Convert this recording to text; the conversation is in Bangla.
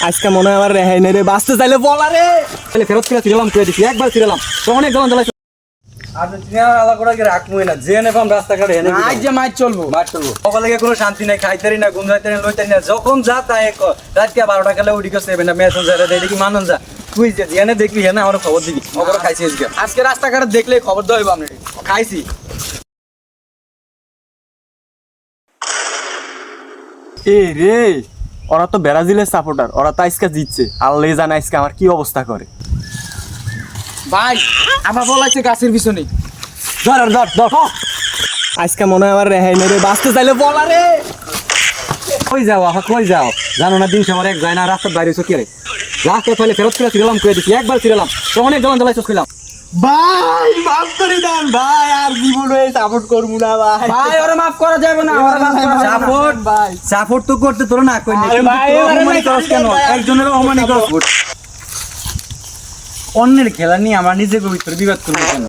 আজকে মনে হয় আমার রেহাই নেই রে, বাঁচতে চাইলে বলা রে। তাহলে ফেরত ফিরে ফিরলাম করে দিছি, একবার ফিরলাম তো অনেক জ্বালান জ্বালাই। যখন যা তাই রাত 12টা খেলে উঠি গেছে দেখি মানুষ যা তুই যে জিয়ানে দেখবি হ্যাঁ আমার খবর দিবি খবর খাইছি আজকে রাস্তাঘাটে দেখলে খবর দেবো আপনি। খাইছি। এ রে, ওরা তো ব্রাজিলের সাপোর্টার, ওরা তো আজকে জিতছে। আল্লাহ জানে আজকে আমার কি অবস্থা করে। ভাই আমার বলাইছে গাছের পিছনে। ধর ধর ধর, আজকে মনে হয় আমার রেহাই নেই রে, বাঁচতে চাইলে বলা রে। কই যাও কই যাও জানো না দিন সময় এক যায় না রাস্তার বাইরে হইছো কি রে রাস্তায় ফেলে ফেরত ফিরে ফিরলাম করে দিছি, একবার ফিরলাম তো অনেক জ্বালান জ্বালাই খেলাম। ভাই মাফ করে দেন ভাই, আর জীবনে সাপোর্ট করবো না ভাই। ভাই ওরা মাফ করা যাবে না, ওরা মাফ করা যাবে না। সাপোর্ট ভাই সাপোর্ট তো করতে তোর না কই না আরে ভাই, অপমানি করছ কেন? একজনের অপমানি করছ। অন্যের খেলা নিয়ে আমরা নিজেকে ভিতরে বিবাদ করব কেন?